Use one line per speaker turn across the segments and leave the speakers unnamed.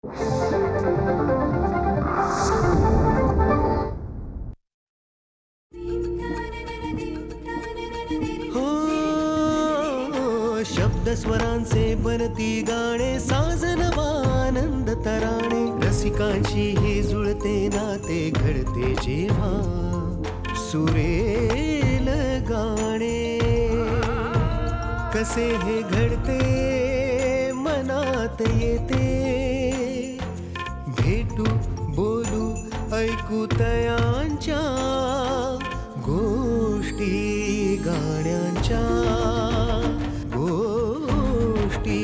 शब्द स्वरांचे बनती गाणे, साजन आनंद तराणे, रसिकांची ही जुळते नाते, घडते जेव्हा सुरेल गाणे. कसे हे घडते मनात येते, भेटू बोलू ऐकू तयांच्या गोष्टी गाण्यांच्या, गोष्टी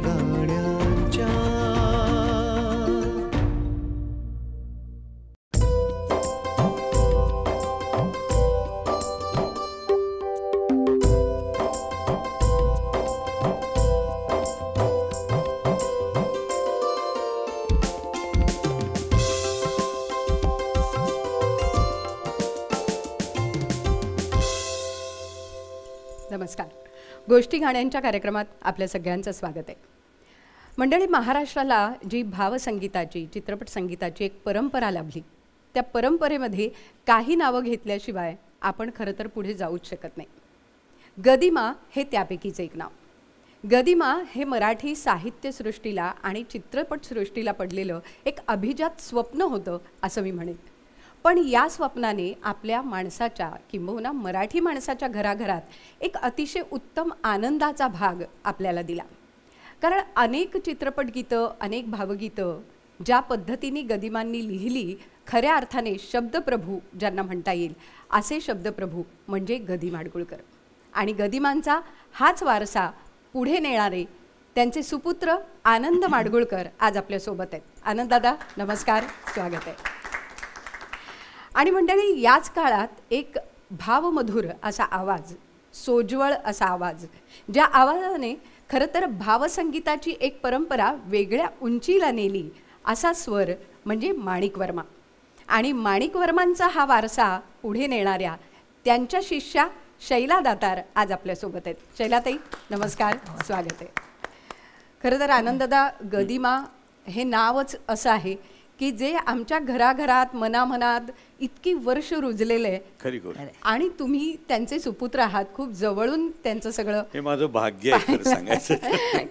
गाण्यांच्या.
नमस्कार. गोष्टी गाण्यांच्या कार्यक्रमात आपल्या सगळ्यांचं स्वागत आहे. मंडळी, महाराष्ट्राला जी भावसंगीताची, चित्रपट संगीताची एक परंपरा लाभली, त्या परंपरेमध्ये काही नावं घेतल्याशिवाय आपण खरं तर पुढे जाऊच शकत नाही. गदिमा हे त्यापैकीच एक नाव. गदिमा हे मराठी साहित्यसृष्टीला आणि चित्रपटसृष्टीला पडलेलं एक अभिजात स्वप्न होतं असं मी म्हणेन. पण या स्वप्नाने आपल्या माणसाच्या, किंबहुना मराठी माणसाच्या घराघरात एक अतिशय उत्तम आनंदाचा भाग आपल्याला दिला. कारण अनेक चित्रपट गीतं, अनेक भावगीतं ज्या पद्धतीने गदिमांनी लिहिली, खऱ्या अर्थाने शब्दप्रभू ज्यांना म्हणता येईल, असे शब्दप्रभू म्हणजे गदी माडगुळकर. आणि गदिमांचा हाच वारसा पुढे नेणारे त्यांचे सुपुत्र आनंद माडगुळकर आज आपल्यासोबत आहेत. आनंददादा, नमस्कार, स्वागत आहे. आणि मंडळी, याच काळात एक भावमधुर असा आवाज, सोज्वळ असा आवाज, ज्या आवाजाने खरं तर भावसंगीताची एक परंपरा वेगळ्या उंचीला नेली, असा स्वर म्हणजे माणिक वर्मा. आणि माणिक वर्मांचा हा वारसा पुढे नेणाऱ्या त्यांच्या शिष्या शैला दातार आज आपल्यासोबत आहेत. शैलाताई, नमस्कार, स्वागत आहे. खरं तर आनंददा, गदिमा हे नावच असं आहे की जे आमच्या घराघरात, मनामनात इतकी वर्ष रुजलेलं आहे.
खरी गोष्ट.
आणि तुम्ही त्यांचे सुपुत्र आहात, खूप जवळून त्यांचं सगळं,
हे माझं भाग्य आहे खरं सांगायचं.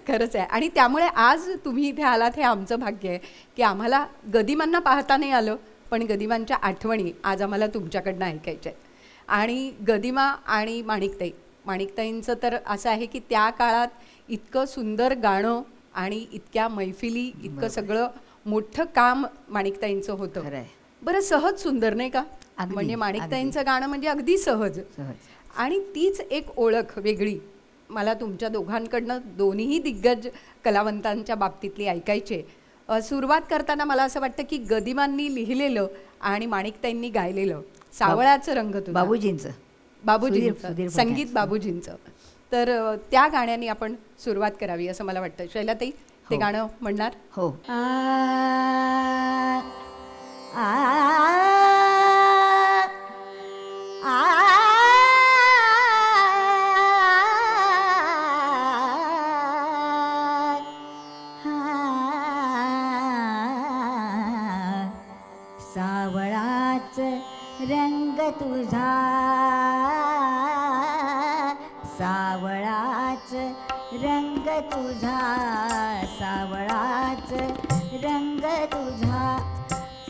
खरंच आहे. आणि त्यामुळे आज तुम्ही इथे आलात हे आमचं भाग्य आहे की आम्हाला गदिमांना पाहता नाही आलं, पण गदिमांच्या आठवणी आज आम्हाला तुमच्याकडनं ऐकायच्या आहेत. आणि गदिमा आणि माणिकताईंचं तर असं आहे की त्या काळात इतकं सुंदर गाणं आणि इतक्या मैफिली, इतकं सगळं मोठं काम माणिकताईंचं होतं. बरं, सहज सुंदर नाही का? म्हणजे माणिकताईंचं गाणं म्हणजे अगदी सहज. आणि तीच एक ओळख वेगळी मला तुमच्या दोघांकडनं, दोन्हीही दिग्गज कलावंतांच्या बाबतीतली ऐकायचे. सुरुवात करताना मला असं वाटतं की गदिमांनी लिहिलेलं आणि माणिकताईंनी गायलेलं सावळाचं रंग तुझा, बाबूजींचं संगीत, बाबूजींचं, तर त्या गाण्याने आपण सुरुवात करावी असं मला वाटतं. शैलाताई, ते गाणं म्हणणार?
हो. सावळाच रंग तुझा, सावळाच रंग तुझा, सावळाच रंग तुझा,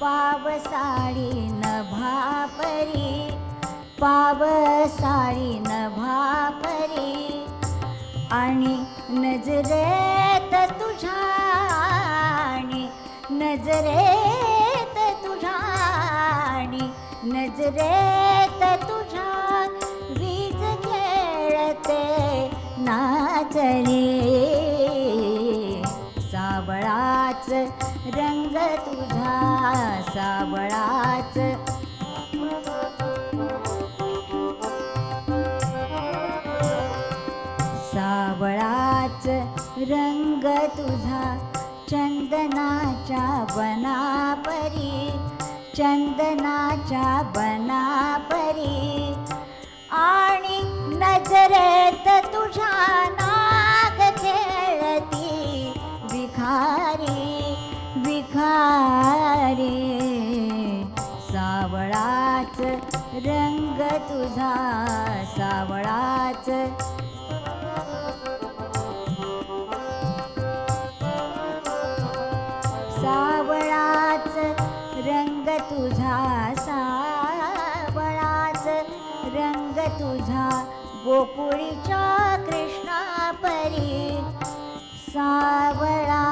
पावसाळी नभापरी, पावसाळी नभापरी, आणि नजरेत तुझ्या, आणि नजरेत तुझ्या, आणि नजरेत तुझ्या, वीज खेळते नाचले, सावळाच रंग तुझा, सावळाच, सावळाच रंग तुझा, चंदनाच्या बनापरी, चंदनाच्या बनापरी, आणि नजरेत तुझ्या नाग खेळती विखारी, तुझा सावळाच सावळाच रंग तुझा सावळाच रंग तुझा गोकुळीच्या कृष्णा परी सावळा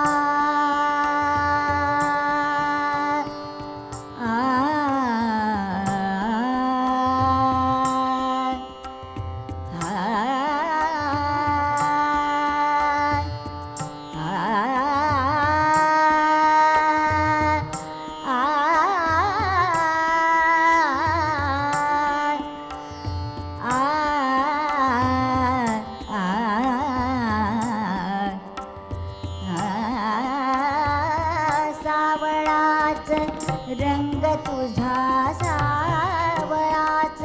रंग तुझा सावळाच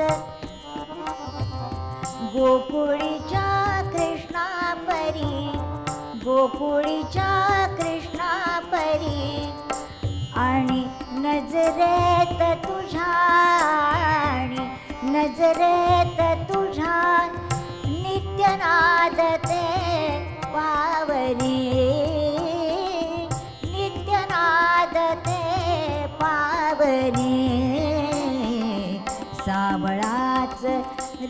गोकुळीच्या कृष्णा परी गोकुळीच्या कृष्णा परी आणि नजरेत तुझ्या आणि नजरेत तुझ्या नित्यनाद ते पावरी नित्यनाद ते पावरी सावळाच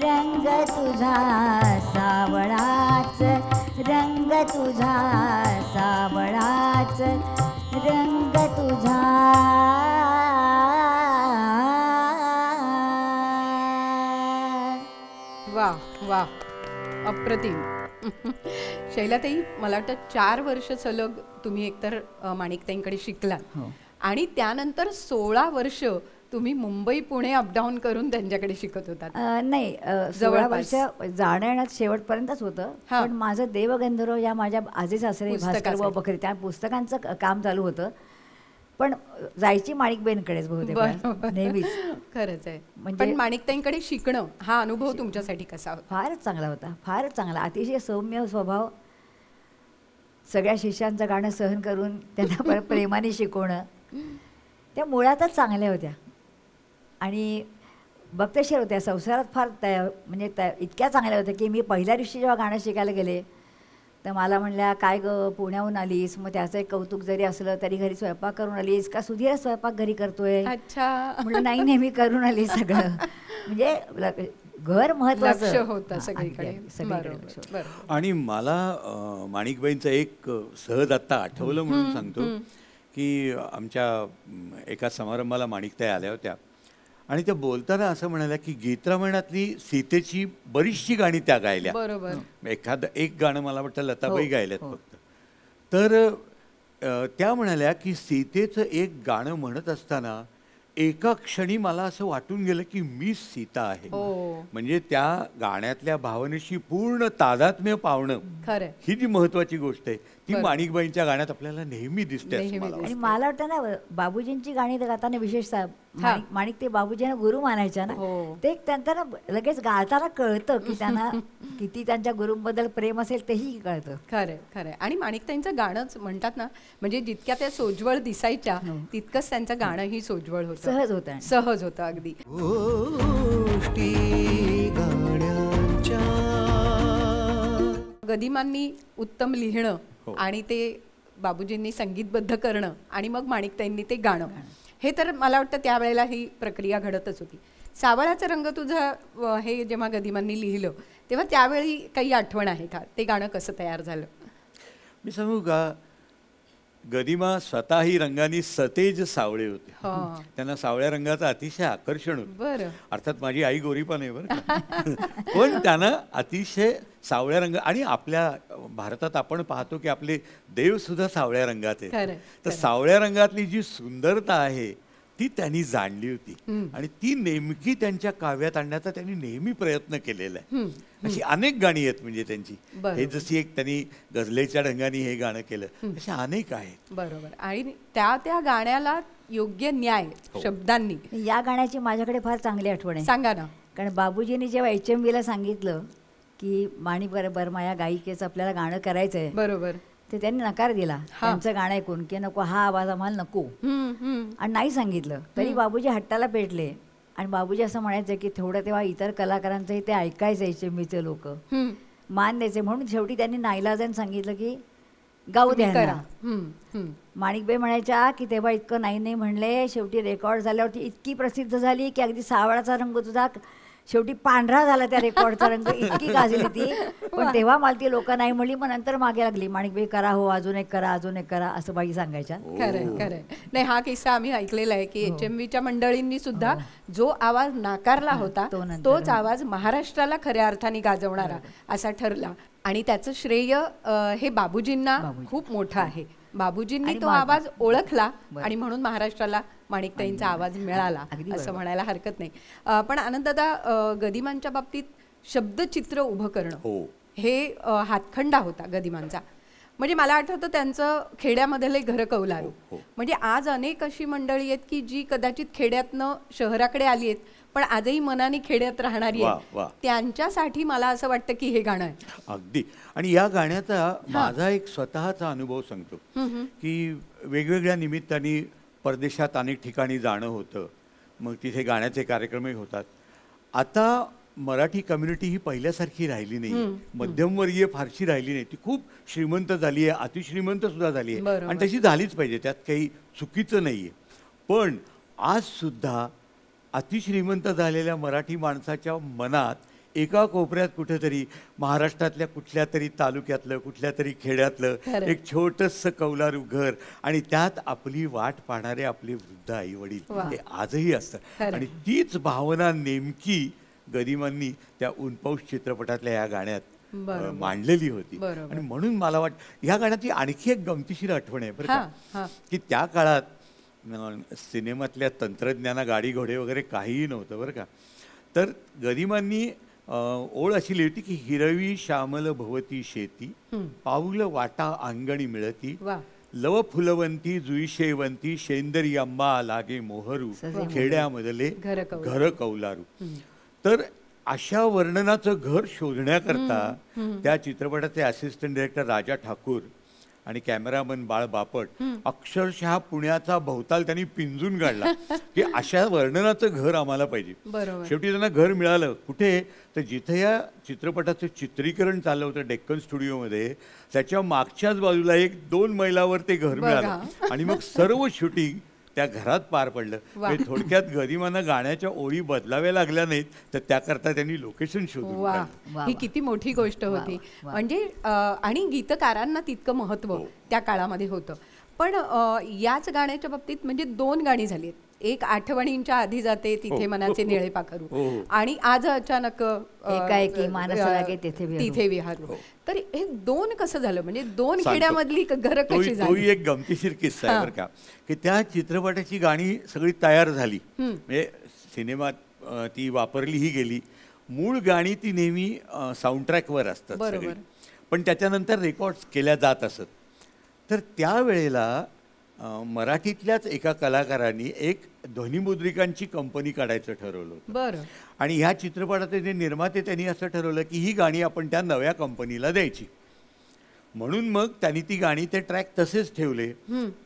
रंग तुझा सावळाच रंग तुझा सावळाच रंग तुझा
वा वा अप्रतिम. शैलाताई, मला वाटतं 4 वर्ष सलग तुम्ही एकतर माणिकताईंकडे शिकलात आणि त्यानंतर 16 वर्ष तुम्ही मुंबई पुणे अपडाऊन करून त्यांच्याकडे शिकत होतात.
नाही 16 वर्ष जाणं येण्यात शेवटपर्यंतच होतं. पण माझं देवगंधर्व या माझ्या आजी सासरे भास्कर व बकरी त्या पुस्तकांचं काम चालू होतं. पण जायची माणिकबाईंकडेच बहुतेक नेहमीच.
खरंच आहे. पण माणिकताईंकडे शिकणं हा अनुभव तुमच्यासाठी कसा होता?
फारच चांगला होता, फारच चांगला. अतिशय सौम्य स्वभाव, सगळ्या शिष्यांचं गाणं सहन करून त्यांना प्रेमाने शिकवणं, त्या मुळातच चांगल्या होत्या आणि बघतेशीर होत्या. संसारात फार म्हणजे इतक्या चांगल्या होत्या की मी पहिल्या दिवशी जेव्हा गाणं शिकायला गेले तर मला म्हणल्या, काय गं पुण्याहून आलीस, मग त्याचं एक कौतुक जरी असलं तरी घरी स्वयंपाक करून आलीस का, सुधीर स्वयंपाक घरी करतोय?
अच्छा.
म्हणजे नाही, नेहमी करून आली सगळं. म्हणजे घर महत्वाचं
होतं सगळीकडे.
आणि मला माणिकबाईंचं एक सहज आत्ता आठवलं म्हणून सांगतो की आमच्या एका समारंभाला माणिकताई आल्या होत्या आणि त्या बोलताना असं म्हणाल्या की गीतरामायणातली सीतेची बरीचशी गाणी त्या गायल्या.
बरोबर.
एक गाणं मला वाटतं लताबाई गायल्यात फक्त. तर त्या म्हणाल्या की सीतेचं एक गाणं म्हणत असताना एका क्षणी मला असं वाटून गेलं की मी सीता आहे. म्हणजे त्या गाण्यातल्या भावनेशी पूर्ण तादात्म्य पावणं ही जी महत्वाची गोष्ट आहे ती माणिकबाईंच्या गाण्यात आपल्याला नेहमी दिसते.
आणि मला वाटतं ना बाबूजींची गाणी गाताना विशेषतः माणिक ते बाबूजींना गुरु मानायच्या ना, ते त्यांना लगेच गाताना कळतं की त्यांना किती त्यांच्या गुरूंबद्दल प्रेम असेल तेही कळतं.
खरंय खरंय. आणि माणिकताईंचं गाणंच म्हणतात ना, म्हणजे जितक्या त्या सोज्वळ दिसायच्या तितकंच त्यांचं गाणंही सोज्वळ होतं,
सहज होतं,
सहज होतं अगदी. गदिमांनी उत्तम लिहिणं आणि ते बाबूजींनी संगीतबद्ध करणं आणि मग माणिकताईंनी ते गाणं, हे तर मला वाटतं त्यावेळेला ही प्रक्रिया घडतच होती. सावळाचा रंग तुझा हे जेव्हा गदिमांनी लिहिलं तेव्हा त्यावेळी काही आठवण आहे का? ते गाणं कसं तयार झालं?
मी सांगू का, गदिमा स्वतःही रंगाने सतेज सावळे होते. त्यांना सावळ्या रंगाचं अतिशय आकर्षण होतं.
बरं.
अर्थात माझी आई गोरी पण आहे बरं का. पण त्यांना अतिशय सावळ्या रंग, आणि आपल्या भारतात आपण पाहतो की आपले देव सुद्धा सावळ्या रंगात आहेत. तर सावळ्या रंगातली जी सुंदरता आहे ती त्यांनी जाणली होती आणि ती नेमकी त्यांच्या काव्यात आणण्याचा त्यांनी नेहमी प्रयत्न केलेला आहे. अशी अनेक गाणी आहेत म्हणजे त्यांची. हे जशी एक त्यांनी गझलेच्या ढंगाने हे गाणं केलं, अशा अनेक आहेत.
बरोबर. आणि त्या गाण्याला योग्य न्याय शब्दांनी.
या गाण्याची माझ्याकडे फार चांगली आठवण आहे.
सांगा ना.
कारण बाबूजींनी जेव्हा HMVला सांगितलं की माणिक बर्मा या गायिकेचं आपल्याला गाणं करायचं आहे,
बरोबर,
ते त्यांनी नकार दिला त्यांचं गाणं ऐकून की नको, हा आवाज आम्हाला नको, आणि नाही सांगितलं तरी बाबूजी हट्टाला पेटले आणि बाबूजी असं म्हणायचं की थोडं तेव्हा इतर कलाकारांचंही ते ऐकायचं HMVचे लोक मान द्यायचे, म्हणून शेवटी त्यांनी नाईलाजाने सांगितलं की गाऊ द्या
करा.
ना. माणिकबाई म्हणायच्या की तेव्हा इतकं नाही म्हणले, शेवटी रेकॉर्ड झाल्यावरती इतकी प्रसिद्ध झाली की अगदी सावळाचा रंग तुझा शेवटी पांढरा झाला त्या रेकॉर्डचा रंग, इतकी गाजली ती. पण तेव्हा मला ती लोक नाही म्हणली, मग नंतर मागे लागली, माणिकबाई करा हो, अजून एक करा, अजून एक करा, असं बाई सांगायच्या.
खरं खरं. नाही, हा किस्सा आम्ही ऐकलेला आहे की HMVच्या मंडळींनी सुद्धा जो आवाज नाकारला होता तोच आवाज महाराष्ट्राला खऱ्या अर्थाने गाजवणारा असा ठरला. आणि त्याचं श्रेय हे बाबूजींना खूप मोठं आहे. बाबूजींनी तो आवाज ओळखला आणि म्हणून महाराष्ट्राला माणिकताईंचा आवाज मिळाला असं म्हणायला हरकत नाही. पण आनंददादा, गदिमांच्या बाबतीत शब्दचित्र उभं करणं हे हातखंडा होता गदिमांचा. म्हणजे मला आठवतं त्यांचं खेड्यामधले घर कौलारू. म्हणजे आज अनेक अशी मंडळी आहेत की जी कदाचित खेड्यातनं शहराकडे आली आहेत पण आजही मनाने खेड्यात राहणारी आहे. त्यांच्यासाठी मला असं वाटतं की हे गाणं आहे.
अगदी. आणि या गाण्याचा माझा एक स्वतःचा अनुभव सांगतो की वेगवेगळ्या निमित्ताने परदेशात अनेक ठिकाणी जाणं होतं, मग तिथे गाण्याचे कार्यक्रमही होतात. आता मराठी कम्युनिटी ही पहिल्यासारखी राहिली नाही, मध्यमवर्गीय फारशी राहिली नाही, ती खूप श्रीमंत झाली आहे, अतिश्रीमंत सुद्धा झाली आहे आणि तशी झालीच पाहिजे, त्यात काही चुकीचं नाही आहे. पण आज सुद्धा अतिश्रीमंत झालेल्या मराठी माणसाच्या मनात एका कोपऱ्यात कुठेतरी महाराष्ट्रातल्या कुठल्या तरी तालुक्यातलं, कुठल्या तरी खेड्यातलं एक छोटंसं कौलारू घर आणि त्यात आपली वाट पाहणारे आपले वृद्ध आई वडील हे आजही असतं. आणि तीच भावना नेमकी गदिमांनी त्या ऊनपाऊस चित्रपटातल्या या गाण्यात मांडलेली होती. आणि म्हणून मला वाटतं ह्या गाण्याची आणखी एक गमतीशीर आठवण आहे बरं का, की त्या काळात सिनेमातल्या तंत्रज्ञाना गाडी घोडे वगैरे काहीही नव्हतं बरं का. तर गदिमांनी ओळ अशी लिहिली की हिरवी श्यामल भवती शेती, पाऊल वाटा अंगणी मिळती, लव फुलवंती जुई शेवंती, शेंदरी आंबा लागे मोहरू, खेड्यामधले घर कौलारू. तर अशा वर्णनाचं घर शोधण्याकरता त्या चित्रपटाचे असिस्टंट डायरेक्टर राजा ठाकूर आणि कॅमेरामन बाळ बापट अक्षरशः पुण्याचा भोवताल त्यांनी पिंजून काढला की अशा वर्णनाचं घर आम्हाला पाहिजे. शेवटी त्यांना घर मिळालं. कुठे तर जिथे या चित्रपटाचं चित्रीकरण चाललं होतं डेक्कन स्टुडिओमध्ये, त्याच्या मागच्याच बाजूला 1-2 मैलावर ते घर मिळालं आणि मग सर्व शूटिंग त्या घरात पार पडलं. थोडक्यात गदिमांना गाण्याच्या ओळी बदलाव्या लागल्या नाहीत, तर त्याकरता त्यांनी लोकेशन शोधून.
ही किती मोठी गोष्ट होती. म्हणजे आणि गीतकारांना तितकं महत्त्व त्या काळामध्ये होतं. पण याच गाण्याच्या बाबतीत म्हणजे 2 गाणी झाली आहेत. एक आठवणींच्या आधी जाते तिथे मनाचे निळे पाखरू आणि आज अचानक
एकाएकी मानस लागे
तिथे विहारू. तर हे 2 कसं झालं, म्हणजे 2 खेड्यामधली घर कशी झाली?
तोही एक गमतीशीर किस्सा आहे बरं का, की त्या चित्रपटाची गाणी सगळी तयार झाली, म्हणजे सिनेमात ती वापरलीही गेली. मूळ गाणी ती नेहमी साऊंडट्रॅकवर असतात सगळी, पण त्याच्यानंतर रेकॉर्ड्स केल्या जात असत. तर त्यावेळेला मराठीतल्याच एका कलाकारांनी एक ध्वनिमुद्रिकांची कंपनी काढायचं ठरवलं होतं. आणि ह्या चित्रपटाचे जे निर्माते त्यांनी असं ठरवलं की ही गाणी आपण त्या नव्या कंपनीला द्यायची. म्हणून मग त्यांनी ती गाणी ते ट्रॅक तसेच ठेवले,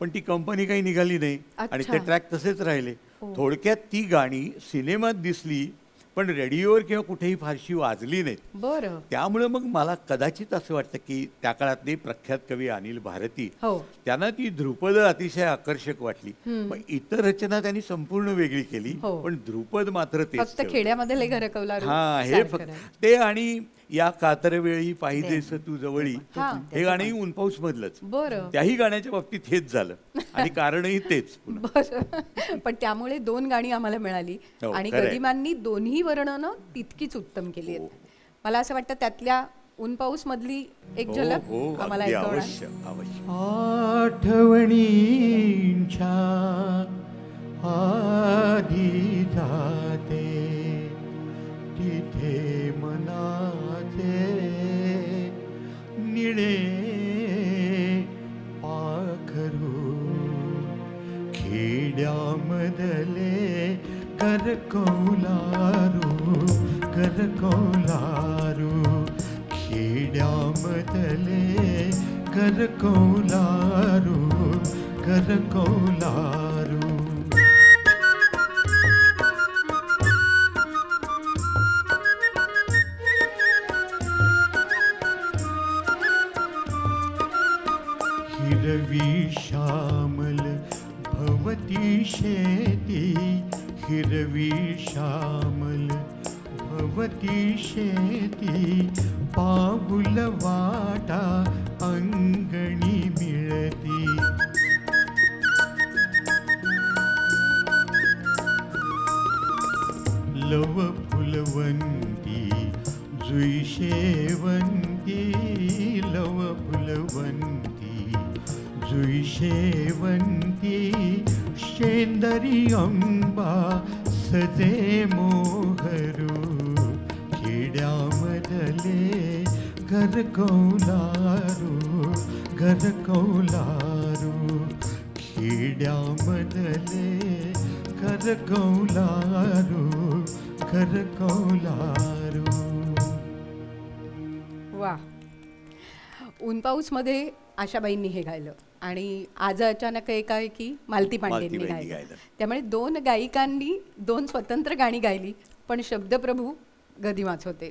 पण ती कंपनी काही निघाली नाही आणि ते ट्रॅक तसेच राहिले. थोडक्यात ती गाणी सिनेमात दिसली पण रेडिओवर किंवा कुठेही फारशी वाजली नाहीत. त्यामुळे मग मला कदाचित असं वाटतं की त्या काळातले प्रख्यात कवी अनिल भारती त्यांना ती ध्रुपद अतिशय आकर्षक वाटली. मग इतर रचना त्यांनी संपूर्ण वेगळी केली, पण ध्रुपद मात्र तेच
खेड्यामध्ये घर कौलारू.
हे फक्त ते. आणि या कातरवेळी पाहिजेस तू जवळी हे गाणंही ऊनपाऊस मधलंच. त्याही गाण्याच्या बाबतीत हेच झालं आणि कारणही तेच.
पण त्यामुळे 2 गाणी आम्हाला मिळाली आणि गदिमांनी दोन्ही वर्णनं तितकीच उत्तम केली आहेत. मला असं वाटतं त्यातल्या ऊनपाऊस मधली एक झलक आम्हाला
अवश्य.
आठवणींच्या आधी जाते तिथे मनाचे निळे पाखरू, खेड्यामधले घर कौलारू, घर कौलारू, खेड्यामधले घर कौलारू, घर कौलारू. श्यामल भवती शेती हिरवी श्यामल भवती शेती पाऊल वाटा अंगणी मिळती लव फुलवंती जुई शेवंती लव फुलवंती जुई शेवंती शेंदरी अंबा सजे मोहरू खेड्यामधले घर कौलारू खेड्यामधले घर कौलारू
वा. ऊन पाऊसमध्ये आशाबाईंनी हे गायलं आणि आज अचानक एकाएकी मालती पांडेंनी गायलं. त्यामुळे 2 गायिकांनी 2 स्वतंत्र गाणी गायली, पण शब्दप्रभू गदिमाच होते.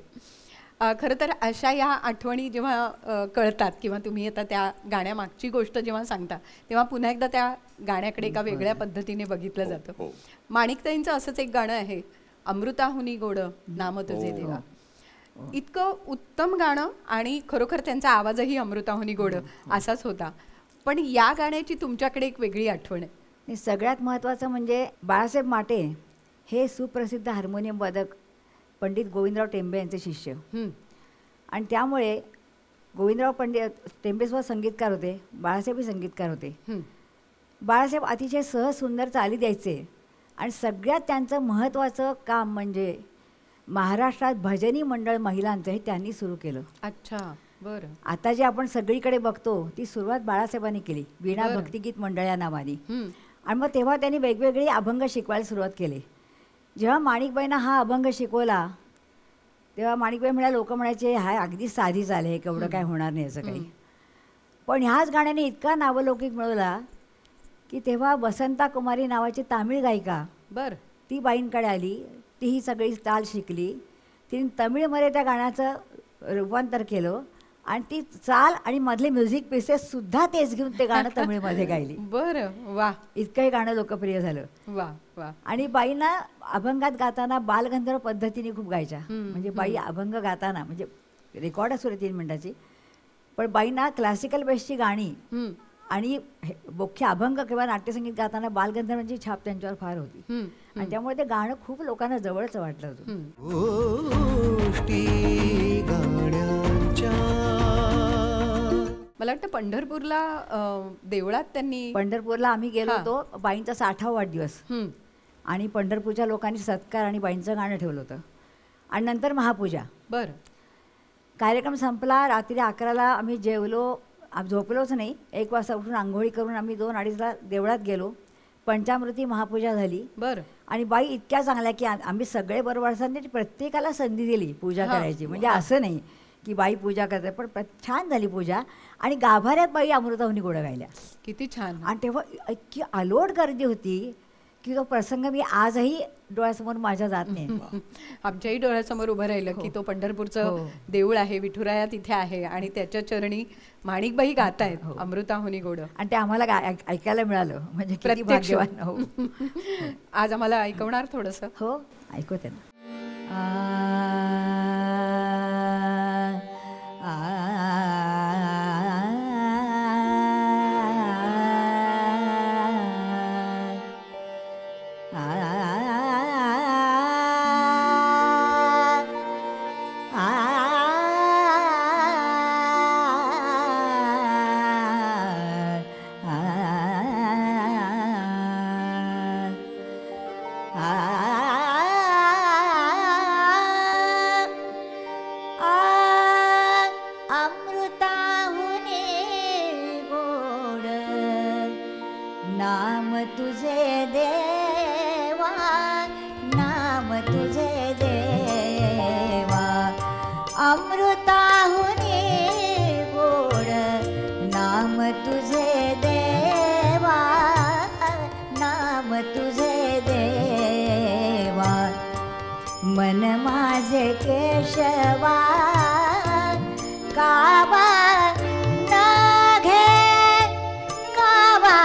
खरं तर अशा या आठवणी जेव्हा कळतात किंवा तुम्ही आता त्या गाण्यामागची गोष्ट जेव्हा सांगता तेव्हा पुन्हा एकदा त्या गाण्याकडे एका वेगळ्या पद्धतीने बघितलं जातं. माणिकताईंचं असंच एक गाणं आहे, अमृताहुनी गोड नाम तुझे देवा. इतकं उत्तम गाणं आणि खरोखर त्यांचा आवाजही अमृताहुनी गोड असाच होता. पण या गाण्याची तुमच्याकडे एक वेगळी आठवण आहे.
सगळ्यात महत्त्वाचं म्हणजे बाळासाहेब माटे हे सुप्रसिद्ध हार्मोनियम वादक पंडित गोविंदराव टेंबे यांचे शिष्य, आणि त्यामुळे गोविंदराव टेंबेस्वर संगीतकार होते, बाळासाहेबही संगीतकार होते. बाळासाहेब अतिशय सहज सुंदर चाली द्यायचे आणि सगळ्यात त्यांचं महत्त्वाचं काम म्हणजे महाराष्ट्रात भजनी मंडळ महिलांचं हे त्यांनी सुरू केलं.
अच्छा, बरं.
आता जे आपण सगळीकडे बघतो ती सुरुवात बाळासाहेबांनी केली, वीणा भक्तिगीत मंडळ या नावाने. आणि मग तेव्हा त्यांनी वेगवेगळी अभंग शिकवायला सुरुवात केली. जेव्हा माणिकबाईंना हा अभंग शिकवला तेव्हा माणिकबाई म्हणाले, लोक म्हणायचे हा अगदी साधी चाल आहे, केवढं काय होणार नाही असं काही. पण ह्याच गाण्याने इतका नावलौकिक मिळवला की तेव्हा वसंता कुमारी नावाची तामिळ गायिका
बरं
ती बाईंकडे आली. ती ही सगळी ताल शिकली, तिने तमिळमध्ये त्या गाण्याचं रूपांतर केलं आणि ती चाल आणि मधले म्युझिक पीसेस सुद्धा तेच घेऊन ते गाणं तमिळमध्ये गायली.
बरं, वा.
इतकंही गाणं लोकप्रिय झालं.
वा वा.
आणि बाईंना अभंगात गाताना बालगंधर्व पद्धतीने खूप गायच्या. म्हणजे बाई अभंग गाताना म्हणजे रेकॉर्ड असू 3 मिनिटाची, पण बाईंना क्लासिकल बेसची गाणी आणि मुख्य अभंग किंवा नाट्यसंगीत गाताना बालगंधर्वांची छाप त्यांच्यावर फार होती. आणि त्यामुळे ते गाणं खूप लोकांना जवळच वाटलं होतं.
मला वाटतं पंढरपूरला
आम्ही गेलो होतो. बाईंचा 60वा वाढदिवस आणि पंढरपूरच्या लोकांनी सत्कार आणि बाईंचं गाणं ठेवलं होतं आणि नंतर महापूजा.
बरं.
कार्यक्रम संपला. रात्री 11ला आम्ही जेवलो, झोपलोच नाही. 1 वाजता उठून आंघोळी करून आम्ही 2-2:30ला देवळात गेलो. पंचामृती महापूजा झाली.
बरं.
आणि बाई इतक्या चांगल्या की आम्ही सगळे बरोबर असताना प्रत्येकाला संधी दिली पूजा करायची. म्हणजे असं नाही की बाई पूजा करते, पण छान झाली पूजा. आणि गाभाऱ्यात बाई अमृताहुनी गोड गायल्या.
किती छान.
आणि तेव्हा इतकी अलोट गर्दी होती की तो प्रसंग मी आजही डोळ्यासमोर माझ्या जात नाही.
आमच्याही डोळ्यासमोर उभं राहिलं की तो पंढरपूरचं देऊळ आहे, विठुराया तिथे आहे आणि त्याच्या चरणी माणिकबाई गातायत अमृताहुनी गोड.
आणि ते आम्हाला ऐकायला मिळालं म्हणजे किती भाग्यवान. हो.
आज आम्हाला ऐकवणार थोडंसं?
हो, ऐकवते ना. मन माझे केशवा कावा न घे कावा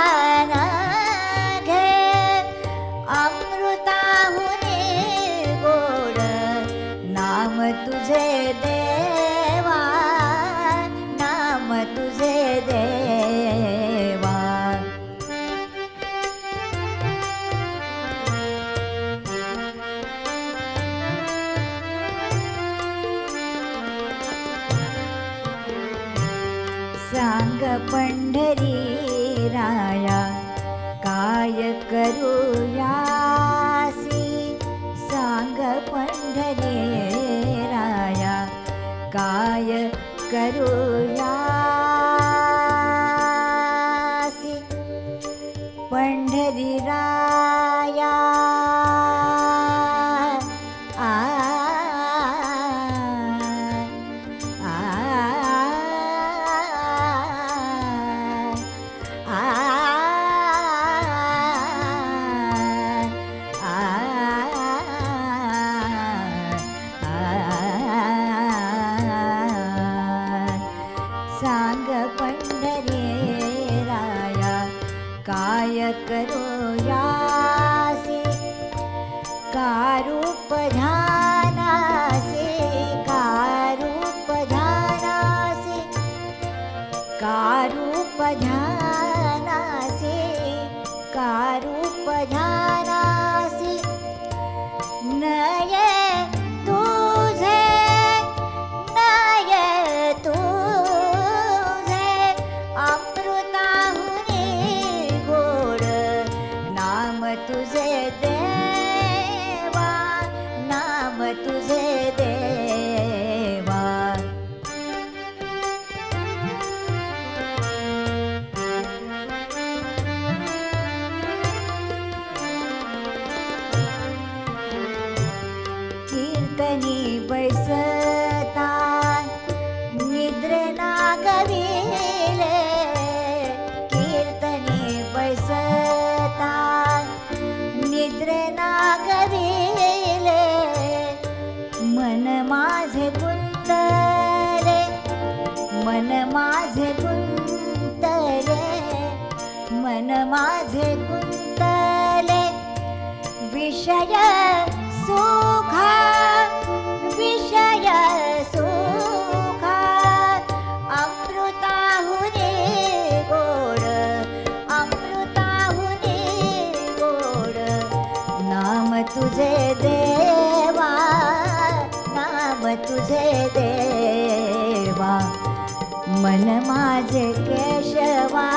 पंढरी राया आ, आ, आ, सांग पंढरी राया काय करो यासी कारूप ध्यानासी कारूप ध्यानासी कारूप ध्यानासी कारूप ध्यानासी नये तुझे नये तुझे अमृताहुनी गोड नाम तुझे देवा नाम तुझे देवा कीर्तनी बैसता निद्रे नागविले कीर्तनी बैसता निद्रे नागविले मन माझे गुंतले मन माझे गुंतले मन माझे गुंतले विषय सुखा विषय सुखा अमृताहुनी गोड अमृताहुनी गोड नाम तुझे देवा नाम तुझे देवा मन माझे केशवा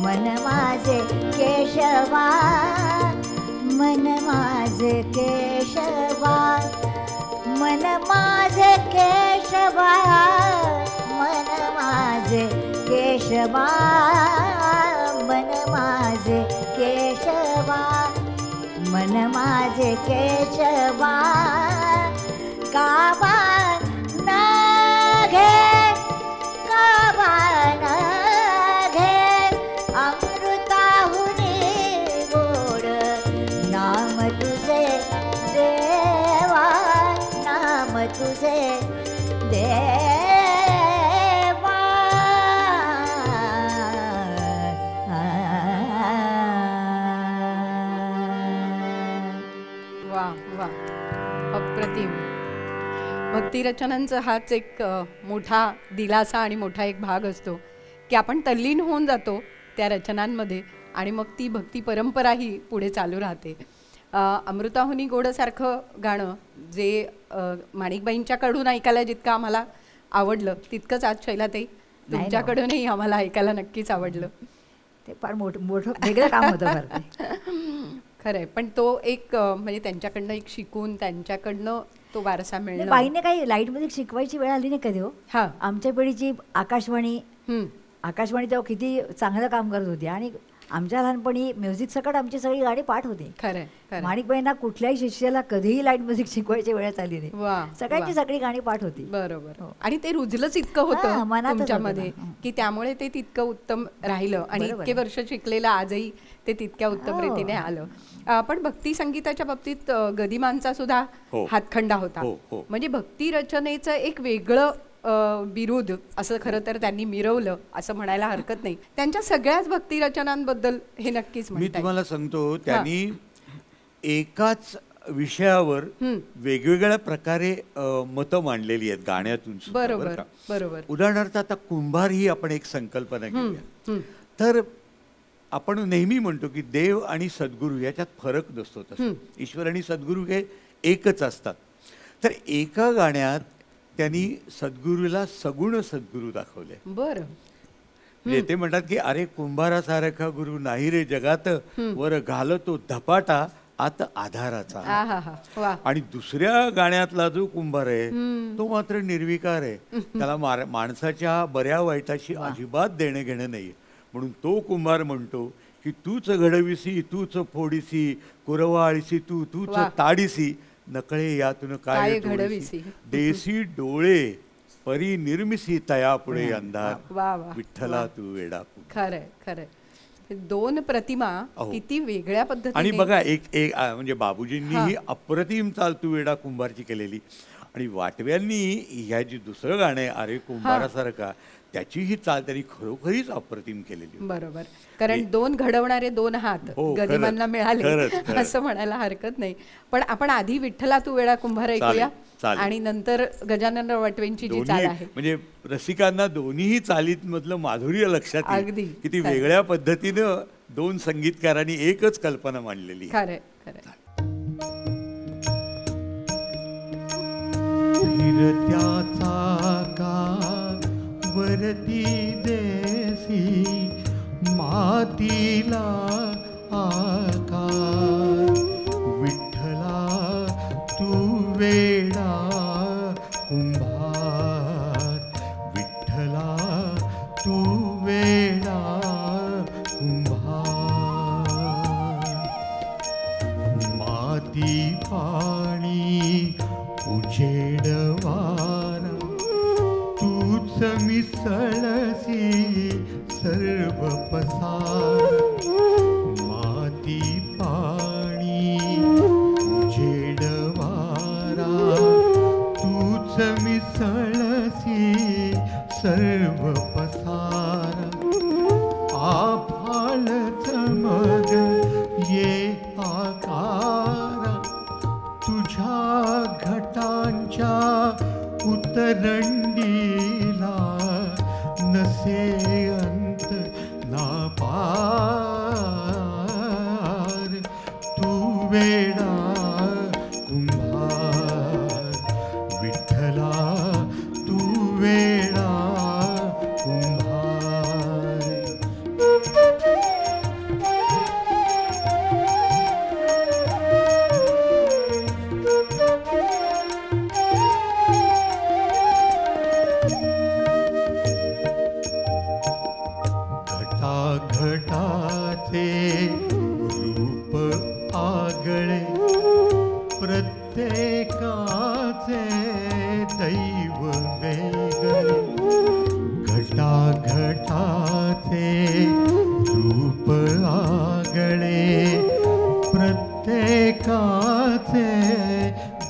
मन माझे केशवा मन माझे केशवा मन माझे केशवा मन माझे केशवा मन माझे केशवा मन माझे केशवा कावा न घे कावा न घे अमृताहुनी गोड नाम तुझे देवा नाम तुझे देवा
वा वा अप्रतिम. भक्तिरचनांचा हाच एक मोठा दिलासा आणि मोठा एक भाग असतो की आपण तल्लीन होऊन जातो त्या रचनांमध्ये आणि मग ती भक्ती परंपराही पुढे चालू राहते. अमृताहुनी गोडसारखं गाणं जे माणिकबाईंच्याकडून ऐकायला जितकं आम्हाला आवडलं तितकंच आज शैलाताई तुमच्याकडूनही आम्हाला ऐकायला नक्कीच आवडलं.
ते फार मोठं मोठं वेगळं काम होतं बरं ते.
खरं आहे. पण तो एक म्हणजे त्यांच्याकडनं एक शिकून त्यांच्याकडनं तो वारसा मिळणं.
बाईने काही लाईट म्युझिक शिकवायची वेळ आली नाही कधी हो.
हां
आमच्या पिढीची आकाशवाणी तेव्हा किती चांगलं काम करत होती आणि आमच्या लहानपणी म्युझिक सकट आमची सगळी गाणी पाठ होती.
खरं
माणिकबाईंना कुठल्याही शिष्याला कधीही लाईट म्युझिक शिकवायची वेळच आली नाही. सगळ्यांची सगळी गाणी पाठ होती.
बरोबर. आणि ते रुजलंच इतकं होतं तुमच्यामध्ये की त्यामुळे ते तितकं उत्तम राहिलं आणि इतके वर्ष शिकलेलं आजही ते तितक्या उत्तम रीतीने आलं. पण भक्ती संगीताच्या बाबतीत गदिमांचा सुद्धा हातखंडा होता. म्हणजे भक्ती रचनेचं एक वेगळं विरोध असं खरं तर त्यांनी मिरवलं असं म्हणायला हरकत नाही. त्यांच्या सगळ्याच भक्ती रचनांबद्दल हे नक्कीच
मी तुम्हाला सांगतो त्यांनी एकाच विषयावर वेगवेगळ्या प्रकारे मतं मांडलेली आहेत गाण्यातून.
बरोबर बरोबर.
उदाहरणार्थ आता कुंभार ही आपण एक संकल्पना घेऊया तर आपण नेहमी म्हणतो की देव आणि सद्गुरू याच्यात फरक नसतो. तसं ईश्वर आणि सद्गुरू हे एकच असतात. तर एका गाण्यात त्यांनी सद्गुरूला सगुण सद्गुरू दाखवले.
बरं.
म्हणजे ते म्हणतात की अरे कुंभारासारखा गुरु नाही रे जगात वर घालतो धपाटा आत आधाराचा. आणि दुसऱ्या गाण्यातला जो कुंभार आहे तो मात्र निर्विकार आहे. त्याला माणसाच्या बऱ्या वाईटाशी अजिबात देणं घेणं नाही. म्हणून तो कुंभार म्हणतो की तूच घडविसी तूच फोडीसी कुरवाळीसी तूच
वा.
ताडीसी नकळे यातून काय
घडविसी.
देसी डोळे परी निर्मिसी तया पुढे अंधार
वा वा.
विठ्ठला तू वेडा.
खरंय खरंय. दोन प्रतिमा
अहो.
किती वेगळ्या पद्धतीने.
आणि बघा एक एक म्हणजे बाबूजींनी ही अप्रतिम चाल तू वेडा कुंभारची केलेली आणि वाटव्यांनी ह्या जी दुसरं गाणं आहे अरे कुंभारासारखा त्याची ही चाल त्यांनी खरोखरीच अप्रतिम केलेली.
बरोबर. कारण दोन घडवणारे दोन हात
हो,
गदिमांना मिळाले
खरंच.
असं म्हणायला हरकत नाही. पण आपण आधी विठ्ठला तू वेडा कुंभार ऐकूया
चालेल.
आणि नंतर गजानन वाटवेंची जी चाल आहे
म्हणजे रसिकांना दोन्ही चालीत मधलं माधुर्य लक्षात येईल.
अगदी.
किती वेगळ्या पद्धतीनं दोन संगीतकारांनी एकच कल्पना मांडलेली.
खरंय खरंय.
फिरत्याचा का वरती देसी मातीला आकार विठ्ठला तू वेडा कुंभार विठ्ठला तू वेडा कुंभार माती पाणी उजेड वारा तूच मिसळसी सर्व पसार माती पाणी उजेड वारा तूच मिसळसी सर्व पसार आभाळच मग ये आकारा तुझ्या घटांच्या उतरंडीला नसे अंत ना पार तू वेडा कुंभार विठ्ठला तू वेडा कुंभार. घटाचे रूप आगळे प्रत्येकाचे दैव वेगळे घटाचे रूप आगळे प्रत्येकाचे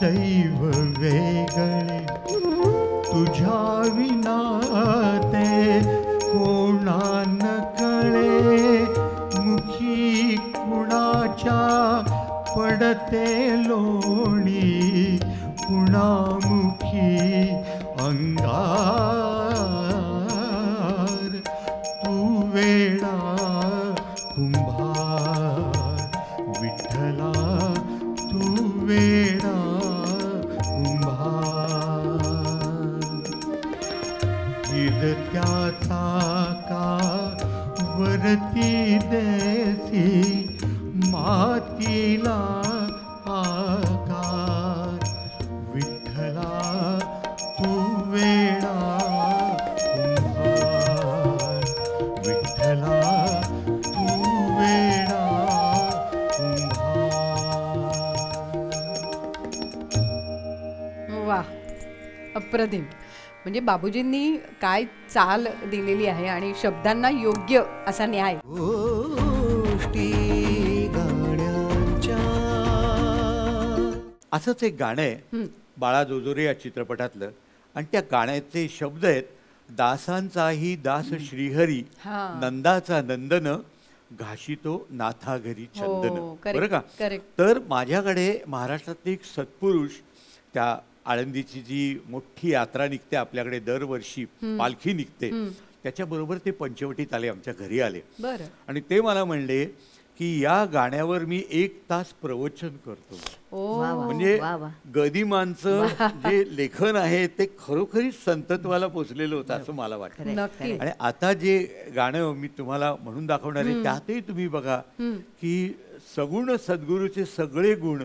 दैव वेगळे तुझ्या विना ते कोणा न कळे मुखी कुणाच्या पडते लोणी कुणामुखी अंगार तू वेडा कुंभार विठ्ठला तू वेडा कुंभार. फिरत्याचा का वरती देसी मातीला आकार विठ्ठला तू वेडा कुंभार विठ्ठला तू वेडा कुंभार.
वा. अप्रतिम. म्हणजे बाबूजींनी काय चाल दिलेली आहे आणि शब्दांना योग्य असा न्याय.
गोष्टी गाण्यांच्या.
असंच एक गाणं आहे बाळा जोजोरे या चित्रपटातलं आणि त्या गाण्याचे शब्द आहेत दासांचाही दास श्रीहरी
हा.
नंदाचा नंदन घाशितो नाथा घरी चंदन.
correct,
बरं का.
correct.
तर माझ्याकडे महाराष्ट्रातले एक सत्पुरुष त्या आळंदीची जी मोठी यात्रा निघते आपल्याकडे दरवर्षी पालखी निघते त्याच्याबरोबर ते पंचवटीत आले आमच्या घरी आले
बरं.
आणि ते मला म्हणले की या गाण्यावर मी 1 तास प्रवचन करतो. म्हणजे गदिमांचं जे लेखन आहे ते खरोखरीच संतत्वाला पोचलेलं होतं असं मला वाटतं.
नक्की.
आणि आता जे गाणं मी तुम्हाला म्हणून दाखवणार आहे त्यातही तुम्ही बघा की सगुण सद्गुरूचे सगळे गुण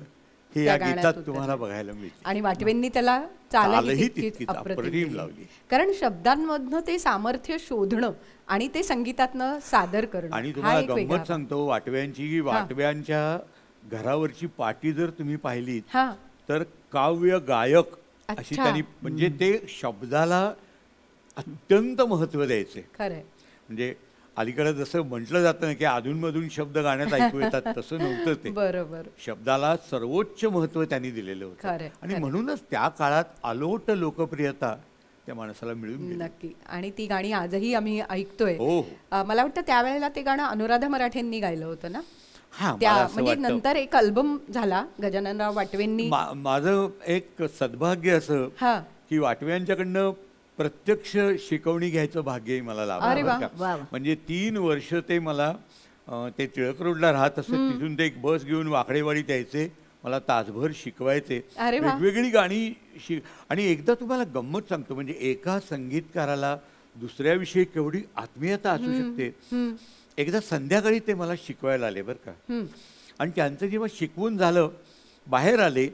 हे
त्या
या
गाण्यात
गीतात
उतरलं.
तुम्हाला बघायला मिळते.
आणि वाटवेंनी त्याला चालही
चालही
तितकीच
तितकीच
अप्रतिम
अप्रतिम
दिली.
लावली.
कारण शब्दांमधनं ते सामर्थ्य शोधणं आणि ते संगीतातनं सादर करणं
आणि
हा
तुम्हाला
एक वेगळा
गंमत सांगतो वाटव्यांची की वाटव्यांच्या घरावरची पाटी जर तुम्ही पाहिली
हा
तर काव्य गायक अशी
अच्छा.
त्यांनी म्हणजे ते शब्दाला अत्यंत महत्त्व द्यायचे.
खरंय.
म्हणजे अलीकडे जसं म्हटलं जातं ना की अधूनमधून शब्द गाण्यात ऐकू येतात तसं नव्हतं ते.
बरोबर.
शब्दाला सर्वोच्च महत्त्व त्यांनी दिलेलं होतं
खरंय,
आणि
खरंय.
म्हणूनच त्या काळात अलोट लोकप्रियता त्या माणसाला मिळून गेली.
नक्की. आणि ती गाणी आजही आम्ही ऐकतोय.
हो, हो.
मला वाटतं त्यावेळेला ते गाणं अनुराधा मराठेंनी गायलं होतं ना.
हा
त्या
मला असं
म्हणजे
वाटतं.
नंतर एक अल्बम झाला गजाननराव वाटवेंनी.
माझं एक सद्भाग्य असं
हा
की वाटव्यांच्याकडनं प्रत्यक्ष शिकवणी घ्यायचं भाग्यही मला
अरे
लाभलं
वा,
बरं का.
वा, वा.
म्हणजे 3 वर्ष ते मला ते टिळक रोडला राहत असत तिथून ते एक बस घेऊन वाकडेवाडीत यायचे, मला तासभर शिकवायचे.
अरे वा.
वेगवेगळी गाणी आणि एकदा तुम्हाला गंमत सांगतो म्हणजे एका संगीतकाराला दुसऱ्याविषयी केवढी आत्मीयता असू शकते. एकदा संध्याकाळी ते मला शिकवायला आले बरं का. आणि त्यांचं जेव्हा शिकवून झालं बाहेर आले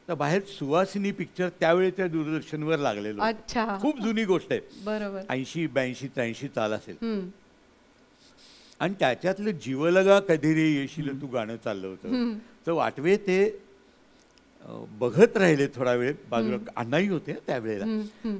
तर बाहेर सुवासिनी पिक्चर त्यावेळेच्या दूरदर्शनवर लागलेलो.
अच्छा.
खूप जुनी गोष्ट आहे.
बरोबर.
80, 82, 83 चाल असेल.
हम्म.
आणि त्याच्यातलं जीवलगा कधी रे येशील तू गाणं चाललं होतं. तर वाटवे ते बघत राहिले थोडा वेळ बाजूला. अण्णाही होते त्यावेळेला.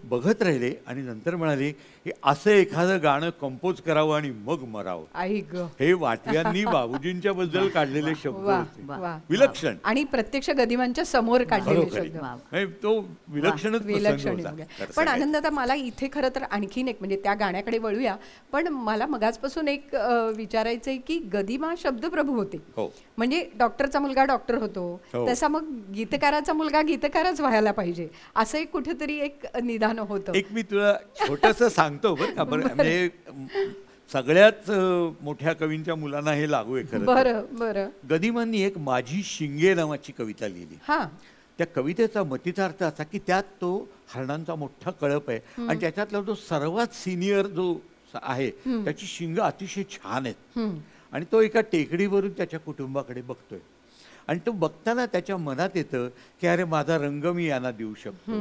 बघत राहिले आणि नंतर म्हणाले की असं एखादं गाणं कंपोज करावं आणि मग मरावं.
आई ग.
हे वाटव्यांनी बाबूजींच्या बद्दल काढलेले शब्द
वा
होते.
वा.
विलक्षण.
आणि प्रत्यक्ष गदिमांच्या समोर काढलेले
खरोखरी.
शब्द.
म्हणजे तो विलक्षणच प्रसंग
विलक्षण
होता.
आहे.
खरं
पण
सांगायचं.
आनंदाता मला इथे खरं तर आणखीन एक म्हणजे त्या गाण्याकडे वळूया. पण मला मगाचपासून एक विचारायचं आहे की गदिमा शब्दप्रभू होते.
हो.
म्हणजे डॉक्टरचा मुलगा डॉक्टर होतो
हो.
तसा मग गीतकाराचा मुलगा गीतकारच व्हायला पाहिजे असं एक कुठेतरी एक निदान होतं.
एक मी तुला छोटंसं सांगतो बरं का. बरं म्हणजे सगळ्याच मोठ्या कवींच्या मुलांना हे लागू आहे खरं.
बरं बरं.
गदिमांनी एक माझी शिंगे नावाची कविता लिहिली.
हा
त्या कवितेचा मतितार्थ असा की त्यात तो हरणांचा मोठा कळप आहे आणि त्याच्यातला जो सर्वात सिनियर जो आहे त्याची शिंग अतिशय छान आहेत. आणि तो एका टेकडीवरून त्याच्या कुटुंबाकडे बघतोय आणि तो बघताना त्याच्या मनात येतं की अरे माझा रंग मी यांना देऊ शकतो,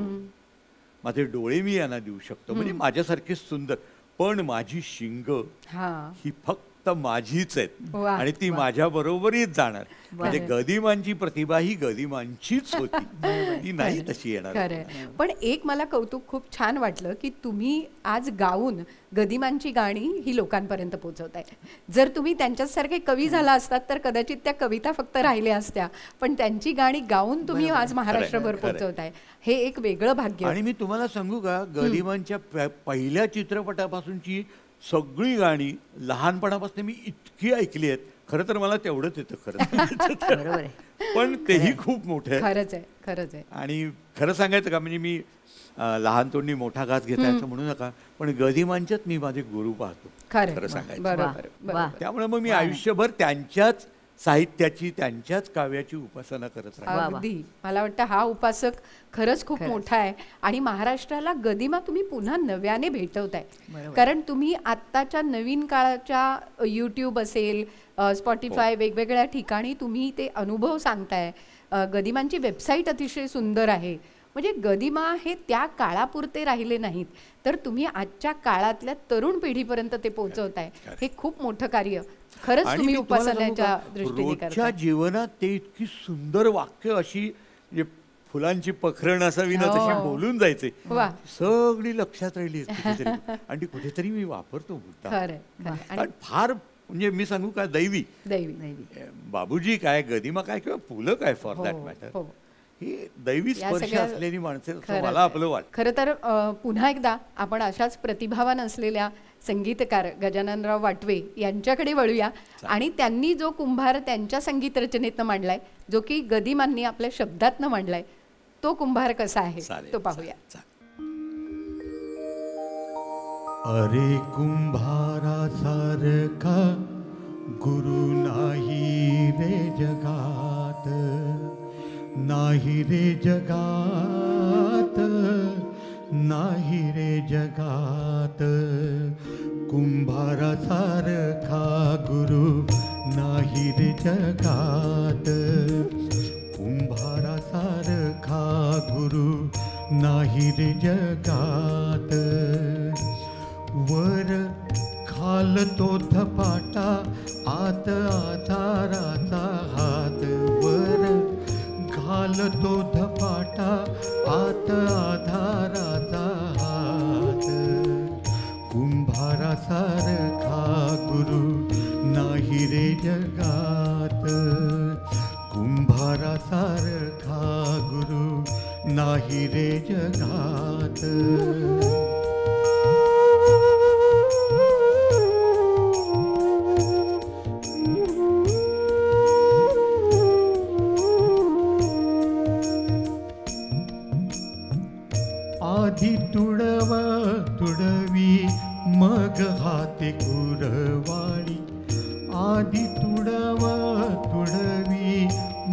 माझे डोळे मी यांना देऊ शकतो, म्हणजे माझ्यासारखे सुंदर, पण माझी शिंग
हा
ही फक्त माझीच आहेत
वा,
आणि ती माझ्या बरोबरीच जाणार. म्हणजे गदिमांची प्रतिभा ही गदिमांचीच होती, ती नाही तशी येणार.
खरंय. पण एक मला कौतुक खूप छान वाटलं की तुम्ही आज गाऊन गदिमांची गाणी ही लोकांपर्यंत पोहोचवताय. जर तुम्ही त्यांच्यासारखे कवी झाला असतात तर कदाचित त्या कविता फक्त राहिल्या असत्या, पण त्यांची गाणी गाऊन तुम्ही आज महाराष्ट्रभर पोहोचवताय. हे एक वेगळं भाग्य.
आणि मी तुम्हाला सांगू का गदिमांच्या पहिल्या चित्रपटापासूनची सगळी गाणी लहानपणापासून मी इतकी ऐकली आहेत. खरं तर मला तेवढंच येतं
बरोबर आहे.
पण तेही खूप मोठं आहे.
खरंच आहे, खरंच आहे.
आणि खरं सांगायचं का म्हणजे मी लहान तोंडी मोठा घास घेता असं म्हणू नका, पण गदिमांच्याच मी माझे गुरु पाहतो खरं सांगायचं.
बरोबर बरोबर.
त्यामुळे मग मी आयुष्यभर त्यांच्याच साहित्याची त्यांच्याच काव्याची उपासना करत राहिलो.
अगदी मला वाटतं हा उपासक खरंच खूप मोठा आहे. आणि महाराष्ट्राला गदिमा तुम्ही पुन्हा नव्याने भेटवताय. कारण तुम्ही आत्ताच्या नवीन काळाच्या यूट्यूब असेल, स्पॉटिफाय, वेगवेगळ्या ठिकाणी तुम्ही ते अनुभव सांगताय. गदिमांची वेबसाईट अतिशय सुंदर आहे. म्हणजे गदिमा हे त्या काळापुरते राहिले नाहीत, तर तुम्ही आजच्या काळातल्या तरुण पिढीपर्यंत ते पोहोचवताय. हे खूप मोठं कार्य खरंच
आणि
तुम्ही
मी तुम्हाला सांगू
उपासनाच्या
का,
दृष्टीने
रोजच्या
करताय.
जीवनात ते इतकी सुंदर वाक्य अशी म्हणजे फुलांची पखरण असावी ना तशी बोलून जायचे,
वा.
सगळी लक्षात राहिली कुठेतरी. आणि ती कुठेतरी मी वापरतो मुद्दाम.
खरंय, खरंय. आणि
कारण फार म्हणजे मी सांगू का दैवी
दैवी
बाबूजी काय गदिमा काय किंवा पुलं काय फॉर दॅट मॅटर,
हो.
ही दैवी
या
स्पर्श
सगळ्या-
असलेली माणसे
खरं-
मला आपलं वाटतं.
खरं तर पुन्हा एकदा आपण अशाच प्रतिभावान असलेल्या संगीतकार गजाननराव वाटवे यांच्याकडे वळूया. आणि त्यांनी जो कुंभार त्यांच्या संगीत रचनेतनं मांडलाय, जो की गदिमांनी आपल्या शब्दातनं मांडलाय, तो कुंभार कसा आहे
चालेल,
तो पाहूया.
अरे कुंभारा सारखा गुरु नाही रे जगात, नाही रे जगात, नाही रे जगात. कुंभारा सारखा गुरु नाही रे जगात, कुंभारा
गुरु नाही रे जगात. वर घालतो धपाटा आत आधाराचा हात. वर घालतो धपाटा आत आधाराचा हात. कुंभारासारखा गुरु नाही रे जगात. कुंभारासारखा गुरु नाही रे जगात. आधी तुडवा तुडवी मग हाते कुरवाळी. आधी तुडवा तुडवी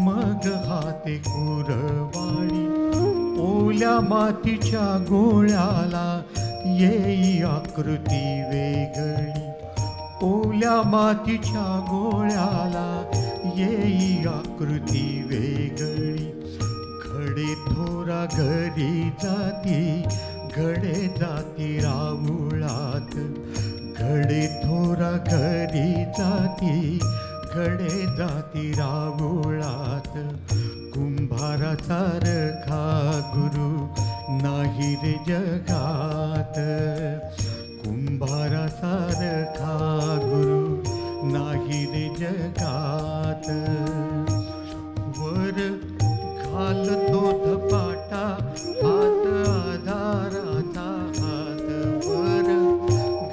मग हाते कुरवाळी. ओल्या मातीच्या गोळ्याला येई आकृती वेगळी. ओल्या मातीच्या गोळ्याला येई आकृती वेगळी. घडे थोरा घरी जाती घडे जाती राऊळात. घडे थोरा घरी जाती घडे जाती राऊळात. कुंभारासारखा गुरु नाही रे जगात. कुंभारासारखा गुरु नाही रे जगात. वर घालतो धपाटा आत आधाराचा हात. वर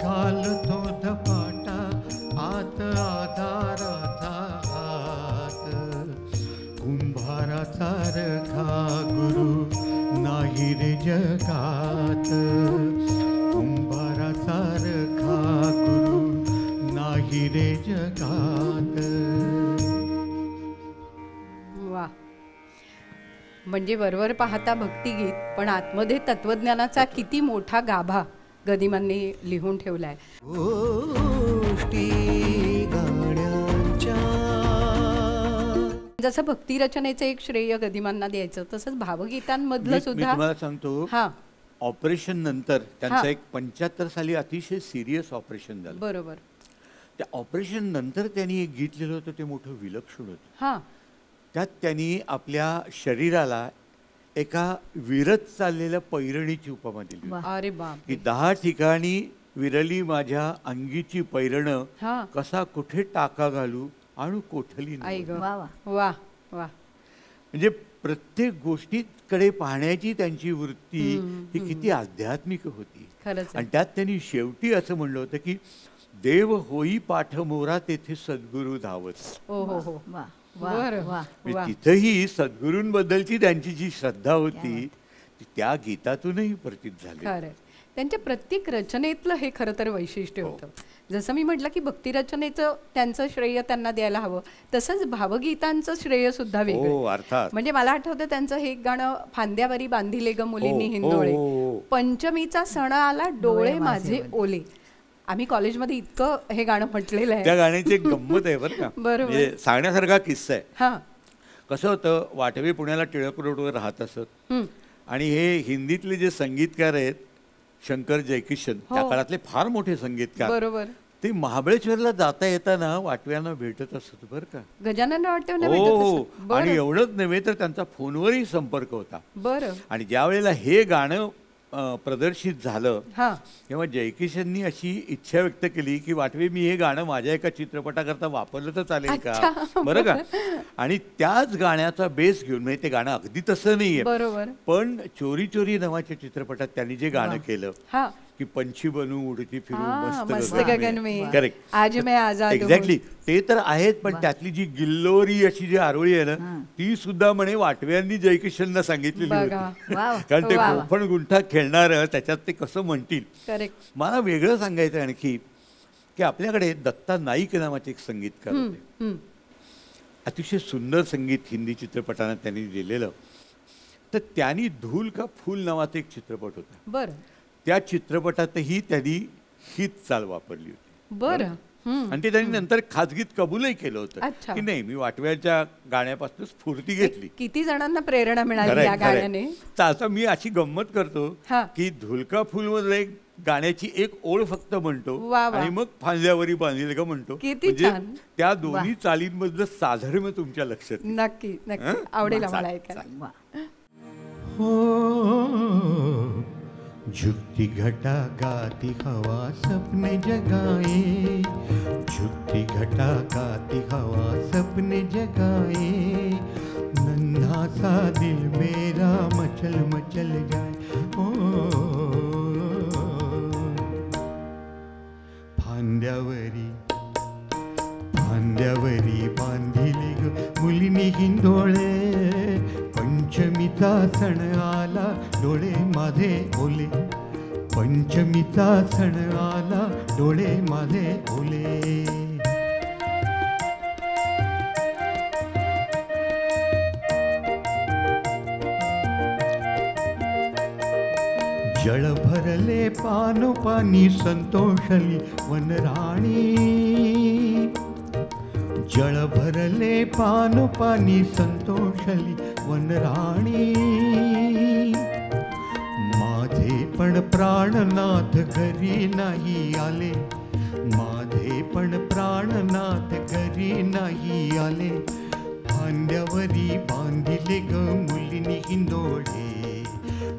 घालतो धपाटा आत आधाराचा हात. कुंभारासारखा गुरु नाही रे जगात. कुंभारासारखा गुरु नाही रे जगात.
वा, म्हणजे वरवर पाहता भक्तिगीत पण आतमध्ये तत्वज्ञानाचा किती मोठा गाभा गदिमांनी लिहून ठेवलाय.
गोष्टी गाण्यांच्या.
जसं भक्ती रचनेचं एक श्रेय गदिमांना द्यायचं तसंच भावगीतांमधलं
मी
सुद्धा.
तुम्हाला सांगतो,
हा
ऑपरेशन नंतर त्यांचं
हा.
एक 75 साली अतिशय सिरियस ऑपरेशन झालं.
बरोबर.
त्या ऑपरेशन नंतर त्यांनी एक गीत लिहिलं होतं, ते मोठं विलक्षण होतं.
हा
त्यात त्यांनी आपल्या शरीराला एका विरत चाललेल्या पैरणीची उपमा दिली होती.
अरे बाप.
की 10 ठिकाणी विरली माझ्या अंगीची पैरण.
हा
कसा कुठे टाका घालू आणू कोठली
आई ग.
वा वा.
वा वा.
म्हणजे प्रत्येक गोष्टीकडे पाहण्याची त्यांची वृत्ती ही किती आध्यात्मिक होती.
खरंच आहे.
आणि त्यात त्यांनी शेवटी असं म्हणलं होतं की देव होई पाठ मोरा तेथे सद्गुरू धावत.
हो हो हो.
वा वा
बरं.
वा.
म्हणजे
वा.
तिथंही सद्गुरूंबद्दलची त्यांची जी श्रद्धा होती ती त्या गीतातूनही प्रतीत झाली.
खरं. त्यांच्या प्रत्येक रचनेतलं हे खरं तर वैशिष्ट्य होतं. जसं मी म्हटलं की भक्ती रचनेचं त्यांचं श्रेय त्यांना द्यायला हवं, तसंच भावगीतांचं श्रेय सुद्धा
हो
वेगळं.
अर्थात.
म्हणजे मला आठवतं त्यांचं हे गाणं, फांद्यावरी बांधिले ग मुलींनी
हो,
हिंदोळे,
हो, हो.
पंचमीचा सण आला डोळे माझे ओले. आम्ही कॉलेजमध्ये इतकं हे गाणं म्हटलेलं आहे.
त्या गाण्याची एक गंमत आहे बरं का.
बरोबर.
म्हणजे सांगण्यासारखा किस्सा आहे.
हा.
कसं होतं, वाटवे पुण्याला टिळक रोडवर राहत असत.
हम्म.
आणि हे हिंदीतले जे संगीतकार आहेत शंकर जयकिशन, त्या
हो.
काळातले फार मोठे संगीतकार,
बरोबर.
ते महाबळेश्वरला जाता येताना वाटव्यांना भेटत असत बरं का.
गजानन वाटते
हो. आणि एवढंच नव्हे तर त्यांचा फोनवरही संपर्क होता.
बरं.
आणि ज्या वेळेला हे गाणं प्रदर्शित झालं
हा.
तेव्हा जयकिशननी अशी इच्छा व्यक्त केली की वाटवे मी हे गाणं माझ्या एका चित्रपटाकरता वापरलं तर चालेल का, बरं का. आणि त्याच गाण्याचा बेस घेऊन, म्हणजे ते गाणं अगदी तसं नाहीये,
बरोबर,
पण चोरी चोरी नावाच्या चित्रपटात त्यांनी जे गाणं केलं
हा,
की पंछी बनू उडती फिरू
मस्त
मस्त
गगन में,
करेक्ट,
आज मैं आजाद हूं.
एक्झॅक्टली ते तर आहेत. पण त्यातली जी गिल्लोरी अशी जी आरोळी आहे ना, ती सुद्धा म्हणे वाटव्यांनी जयकिशनला सांगितलेली
बघा.
होती.
वा.
कारण ते
वा.
गोफण गुंठा खेळणार त्याच्यात ते कसं म्हणतील.
करेक्ट.
मला वेगळं सांगायचं आणखी की आपल्याकडे दत्ता नाईक नावाचे एक संगीतकार होते. अतिशय सुंदर संगीत हिंदी चित्रपटांना त्यांनी दिलेलं. तर त्यांनी धूल का फूल नावाचा एक चित्रपट होता.
बरं
त्या चित्रपटातही त्यांनी हीच चाल वापरली होती.
बरं.
आणि ते त्यांनी नंतर खाजगीत कबूलही केलं होतं
अच्छा.
की नाही मी वाटव्याच्या गाण्यापासून स्फूर्ती घेतली.
किती जणांना प्रेरणा मिळाली
खरंय,
या
खरंय.
गाण्याने.
तर आता मी अशी गंमत करतो
हा.
की धुलका फुलमधले गाण्याची एक ओळ फक्त म्हणतो
वा, वा.
आणि मग फांद्यावरी बांधील का म्हणतो.
किती
म्हणजे
छान.
त्या दोन्ही चालींमधलं साधर्म्य तुमच्या लक्षात येईल.
नक्की नक्की
हं?
आवडेल
चालेल,
आम्हाला ऐकायला.
वा.
हो झुकती घटा गाती हवा सपने जगाए, झुकती घटा गाती हवा सपने जगाए, नन्हा सा दिल मेरा मचल मचल जाए. ओ फांद्यावरी फांद्यावरी बांधिले ग मुलीनी हिंदोळे, पंचमीचा सण आला डोळे माझे ओले, पंचमीचा सण आला डोळे माझे ओले. जळ भरले पानोपानी संतोषली वनराणी, जळ भरले पानोपानी संतोषली वनराणी, माझे पण प्राणनाथ घरी नाही आले, माझे पण प्राणनाथ घरी नाही आले, फांद्यावरी बांधिले ग मुलीनी हिंदोळे,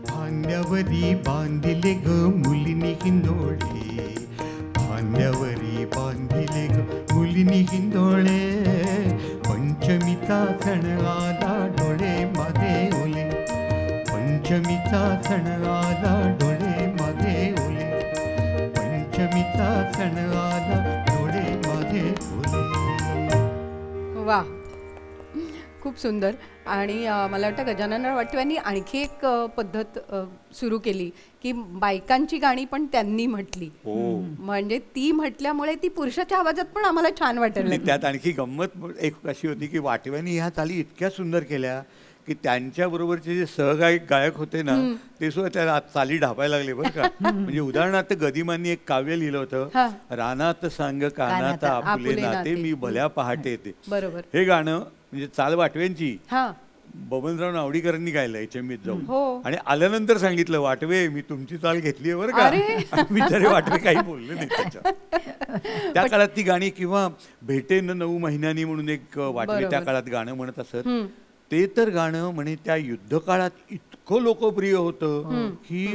फांद्यावरी बांधिले ग मुलीनी हिंदोळे, फांद्यावरी बांधिले ग मुलीनी हिंदोळे, पंचमीचा सण आला डोळे माझे ओले, पंचमीचा सण आला डोळे माझे ओले, पंचमीचा सण आला डोळे माझे ओले.
वा खूप सुंदर. आणि मला वाटतं गजानन वाटव्यांनी आणखी एक पद्धत सुरू केली की बायकांची गाणी पण त्यांनी म्हटली. म्हणजे ती म्हटल्यामुळे ती पुरुषाच्या आवाजात पण आम्हाला छान वाटायला लागली.
त्यात आणखी गंमत एक अशी होती की वाटव्यांनी ह्या चाली इतक्या सुंदर केल्या की त्यांच्या बरोबरचे जे सहगायक गायक होते ना ते सुद्धा त्या चाली ढापायला लागले बरं का. म्हणजे उदाहरणार्थ गदिमांनी एक काव्य लिहिलं होतं, रानात सांग कानात आपुले नाते मी भल्या पहाटे येते.
बरोबर.
हे गाणं म्हणजे चाल वाटव्यांची
हा
बबनराव नावडीकरांनी गायलं HMVत जाऊन.
हो.
आणि आल्यानंतर सांगितलं वाटवे मी तुमची चाल घेतली आहे बरं का. बिचारे वाटवे काही बोलले नाही त्याच्यात. त्या काळात ती गाणी किंवा भेटेन 9 महिन्यांनी म्हणून एक वाटवे त्या काळात गाणं म्हणत असत. ते तर गाणं म्हणे त्या युद्ध काळात इतकं लोकप्रिय होतं की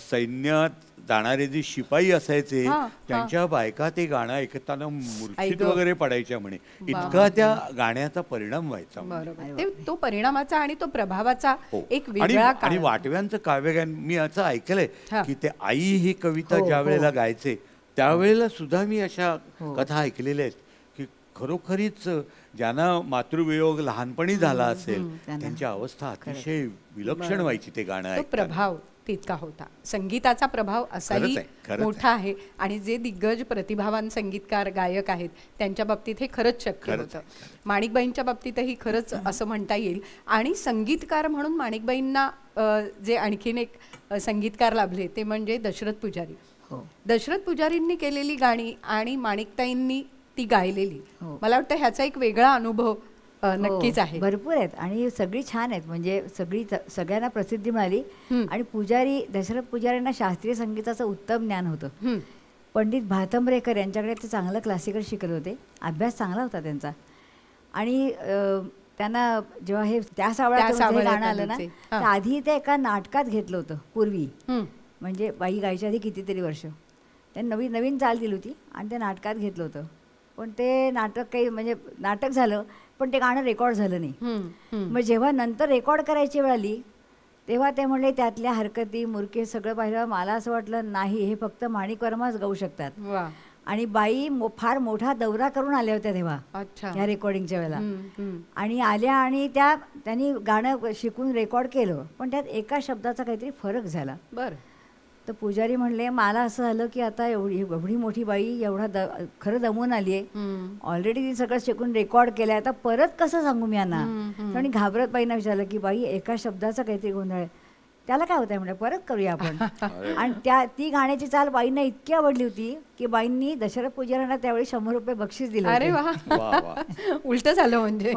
सैन्यात जाणारे जे शिपाई असायचे त्यांच्या बायका ते गाणं ऐकताना मूर्छित वगैरे पडायच्या म्हणे. इतका त्या गाण्याचा परिणाम व्हायचा.
बरोबर. तो परिणामाचा आणि तो प्रभावाचा एक वेगळा काळ.
आणि वाटव्यांचं काव्यगान मी असं ऐकलंय की ते आई ही कविता ज्या वेळेला गायचे त्यावेळेला सुद्धा मी अशा कथा ऐकलेल्या आहेत की खरोखरीच ज्यांना मातृवियोग लहानपणी झाला असेल त्यांची अवस्था अतिशय विलक्षण व्हायची ते गाणं ऐकताना.
प्रभाव तितका होता. संगीताचा प्रभाव असाही मोठा आहे आणि जे दिग्गज प्रतिभावान संगीतकार गायक आहेत त्यांच्या बाबतीत हे खरंच शक्य होतं. माणिकबाईंच्या बाबतीतही खरंच असं म्हणता येईल. आणि संगीतकार म्हणून माणिकबाईंना जे आणखीन एक संगीतकार लाभले ते म्हणजे दशरथ पुजारी. दशरथ पुजारींनी केलेली गाणी आणि माणिकताईंनी ती गायलेली, मला वाटतं ह्याचा एक वेगळा अनुभव नक्कीच आहे.
भरपूर आहेत आणि सगळी छान आहेत. म्हणजे सगळ्यांना प्रसिद्धी मिळाली. आणि पुजारी दशरथ पुजारींना शास्त्रीय संगीताचं उत्तम ज्ञान होतं. पंडित भातंब्रेकर यांच्याकडे ते चांगलं क्लासिकल शिकत होते. अभ्यास चांगला होता त्यांचा. आणि त्यांना जेव्हा हे त्या सावळ्यात गाणं आलं ना तर आधी ते एका नाटकात घेतलं होतं पूर्वी. म्हणजे बाई गायच्या आधी कितीतरी वर्ष त्यांनी नवीन चाल दिली होती आणि ते नाटकात घेतलं होतं. पण ते नाटक काही म्हणजे नाटक झालं पण ते गाणं रेकॉर्ड झालं नाही. मग जेव्हा नंतर रेकॉर्ड करायची वेळ आली तेव्हा ते म्हणले त्यातल्या हरकती मुरके सगळं पाहिलं. मला असं वाटलं नाही हे फक्त माणिक वर्माच गाऊ शकतात. आणि बाई फार मोठा दौरा करून आल्या होत्या तेव्हा ह्या रेकॉर्डिंगच्या वेळेला. आणि आल्या आणि त्यांनी गाणं शिकून रेकॉर्ड केलं पण त्यात एका शब्दाचा काहीतरी फरक झाला.
बरं.
तर पुजारी म्हणले मला असं झालं की आता एवढी मोठी बाई एवढा खरं दमून आली आहे. ऑलरेडी ती सगळं शिकून रेकॉर्ड केलं आहे आता परत कसं सांगू मी यांना. आणि घाबरत बाईंना विचारलं की बाई एका शब्दाचा काहीतरी गोंधळ आहे. त्याला काय होतं म्हणजे परत करूया आपण. आणि ती गाण्याची चाल बाईंना इतकी आवडली होती की बाईंनी दशरथ पुजाऱ्यांना त्यावेळी 100 रुपये बक्षीस दिलं
अरे
होतं.
वा, उलट झालं म्हणजे.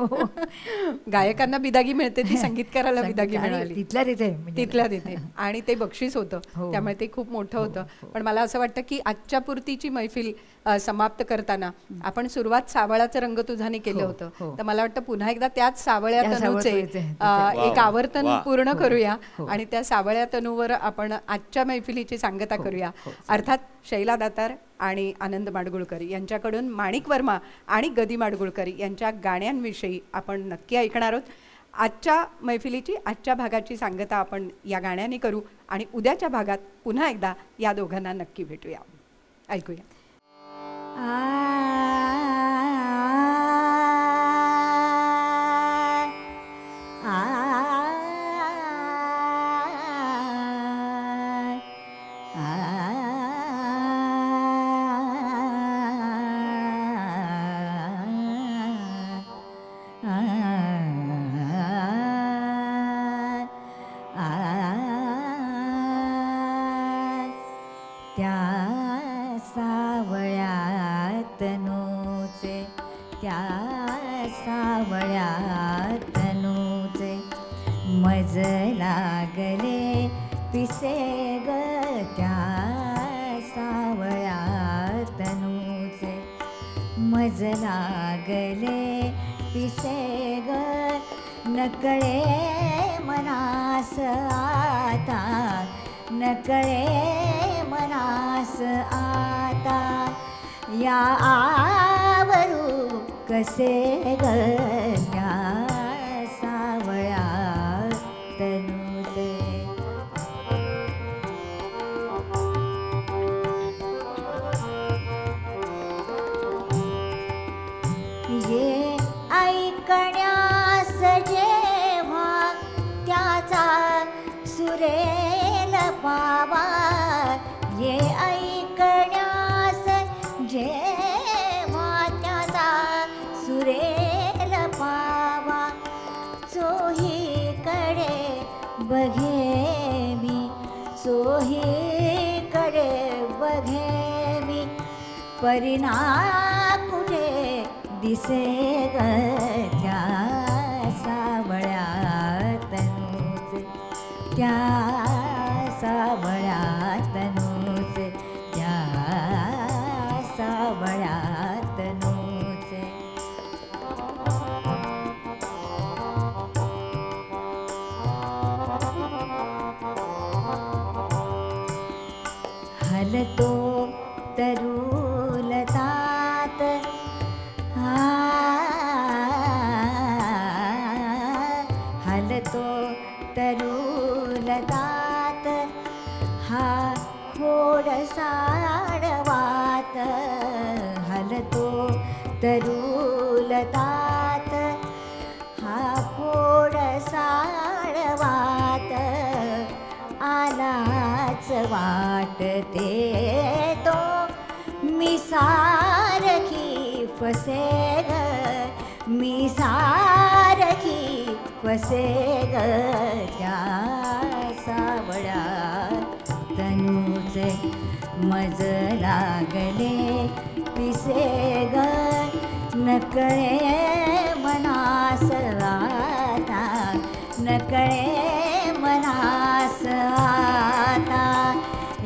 गायकांना बिदागी मिळते ती संगीतकाराला बिदागी
आणि
मिळाली
तिथल्या तिथे म्हणजे
तिथल्या तिथे, आणि ते बक्षीस होतं.
हो.
त्यामुळे ते खूप मोठं होतं. पण मला असं वाटतं की आजच्या पुरतीची मैफिल समाप्त करताना आपण सुरुवात सावळाचं रंग तुझाने केलं होतं, तर मला वाटतं पुन्हा एकदा त्याच सावळ्या
त्या
तनूचे
सावळ्या
एक आवर्तन पूर्ण करूया
हो.
आणि त्या सावळ्या तनूवर आपण आजच्या मैफिलीची सांगता करूया. अर्थात शैला दातार आणि आनंद माडगुळकर यांच्याकडून माणिक वर्मा आणि गदी माडगुळकर यांच्या गाण्यांविषयी आपण नक्की ऐकणार आहोत. आजच्या मैफिलीची आजच्या भागाची सांगता आपण या गाण्याने करू आणि उद्याच्या भागात पुन्हा एकदा या दोघांना नक्की भेटूया. ऐकूया.
मज लागले पिसे ग त्या सावळ्या तनूचे, मज लागले पिसे ग नकळे मनास आता, नकळे मनास आता या आवरू कसे ग त्या सावळ्या तनूचे. ये ऐकण्यास जेव्हा त्याचा सुरेल पावा, ये ऐकण्यास जेव्हा त्याचा सुरेल पावा, चोहीकडे बघे मी, चोहीकडे बघे मी, परिणा कुठे दिसे ग त्या सावळ्या तनूचे, त्या सावळ्या तनूचे, त्या सावळ्या तनूचे. हलतो तरुलतात हलतो तरुलतात हा खोड साडवात, हलतो तरुलतात हा खोड साडवात, आलाच वाटते तो मी सारखी फसे ग, मी सारखी फसे ग त्या सावळ्या तनूचे, मज लागले पिसे ग नकळे मनास आता, नकळे मनास आता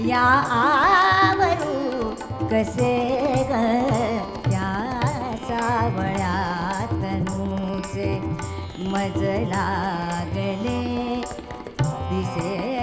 या आवरू कसे ग त्या सावळ्या तनूचे, मज लागले पिसे